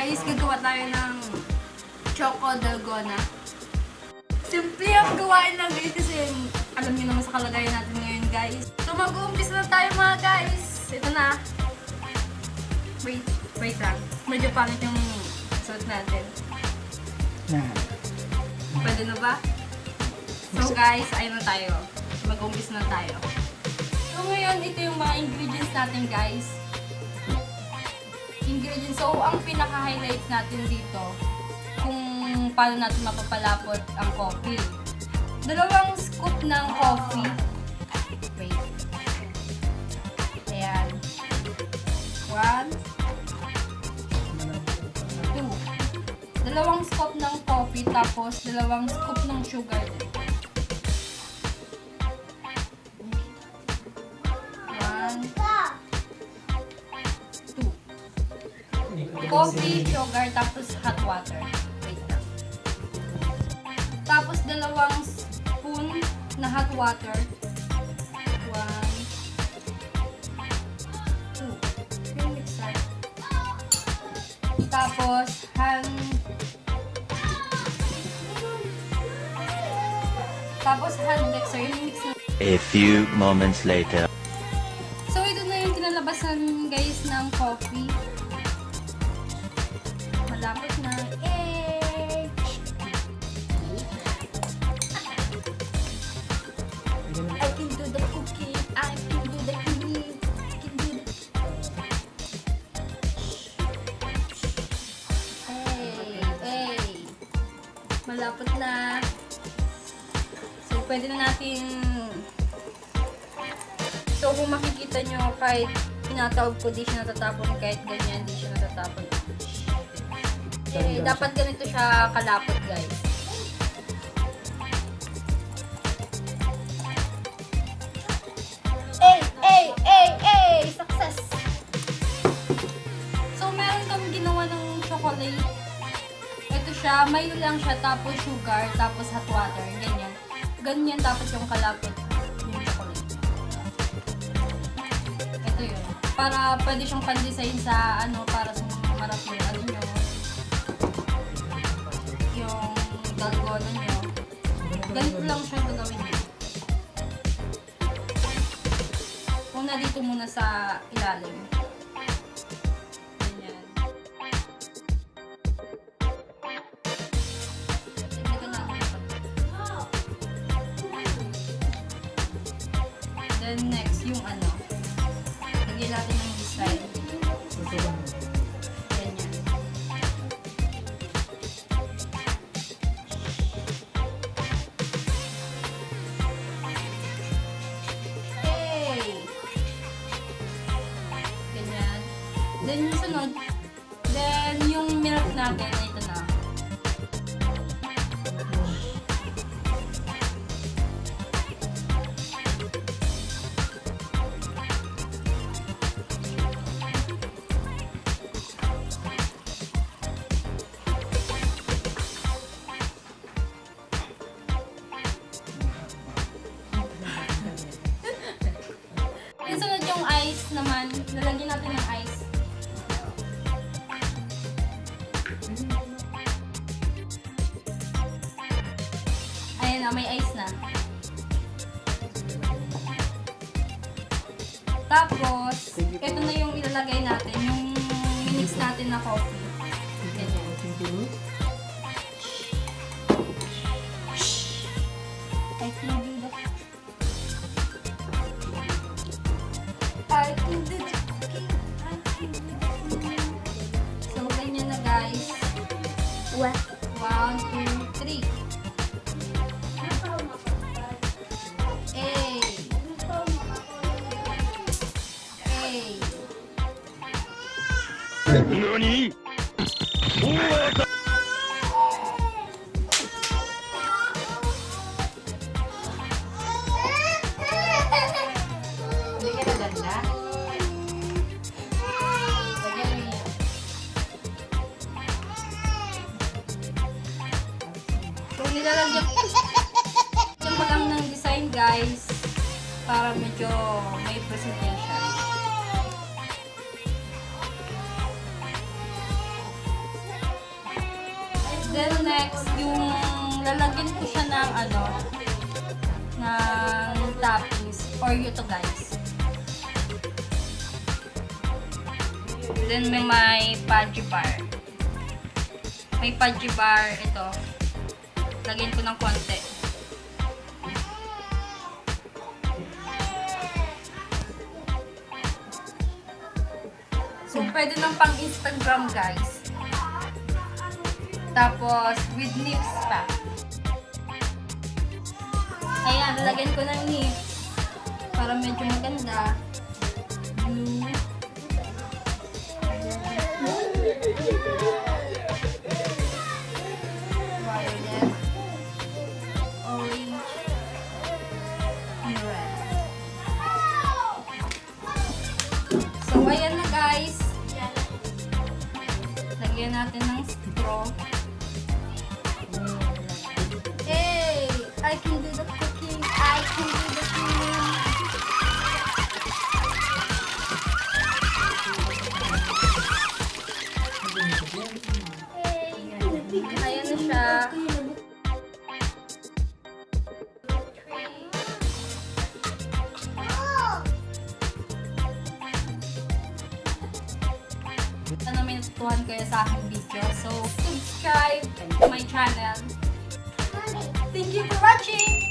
guys, gagawa tayo ng choco dalgona. Simple ang gawain lang guys kasi alam niyo naman sa kalagayan natin ngayon guys. So mag-uumpisa na tayo mga guys. Ito na. Wait lang. Medyo pangit yung suot natin. Pwede na ba? So guys, ayun na tayo. Mag-uumpisa na tayo. So ngayon, ito yung mga ingredients natin guys. So, ang pinaka-highlights natin dito, kung paano natin mapapalapot ang coffee. 2 scoop ng coffee. Wait. Ayan. 1, 2. 2 scoop ng coffee, tapos 2 scoop ng sugar. Coffee, sugar, tapos hot water. Wait lang. Tapos 2 spoon na hot water. 1, 2. Yung mixer. Tapos hand mixer. Yung mix na. A few moments later. So ito na yung kinalabasan guys ng coffee. Malapit na. Eh! I can do the cooking. I can do the cleaning. I can do the... Hey! Malapit na. So, pwede na natin... So, kung makikita nyo, kahit tinatawag ko, di siya natatapon. Kahit ganyan, di siya natatapon. Dapat ganito siya kalapot guys. Success! So meron kami ginawa ng chocolate. Ito siya, milo lang siya, tapos sugar, tapos hot water, ganyan. Ganyan dapat yung kalapot yung chocolate. Ito yun. Para pwede siyang pan-design sa para sa marap yung nyo. Dalgona nyo. Ganito lang siya gagawin nyo. Una dito muna sa ilalim. Ganyan. Then next, yung lagyan natin ng design. Then yung sunod, then yung milk natin, ito na. Yung sunod yung ice naman, lalagyan natin ng ice. Ayan na, may ice na. Tapos, ito na yung ilalagay natin, yung minix natin na coffee. Ganyan. I can do the cooking. So, ganyan na guys. 1, 2, 3. NANI?! Hindi ka naganda? Kung nilalagyan mo lang ng design guys, para medyo may presentation. Then next, yung lalagyan ko siya ng ng toppings. Oreo to guys. Then may fudgy bar. May fudgy bar ito. Lagyan ko ng konti. So, pwede ng pang Instagram guys. Tapos, with nips pa. Ayan, lalagyan ko ng nips. Para medyo maganda. Blue. Violet. Orange. And red. So, ayan na guys. Lagyan natin ng straw. Hey! I can do the cooking. I can do the cooking. Hey! Ayan na siya. Sana may natutuhan kayo sa aking video. So, subscribe to my channel. Thank you for watching!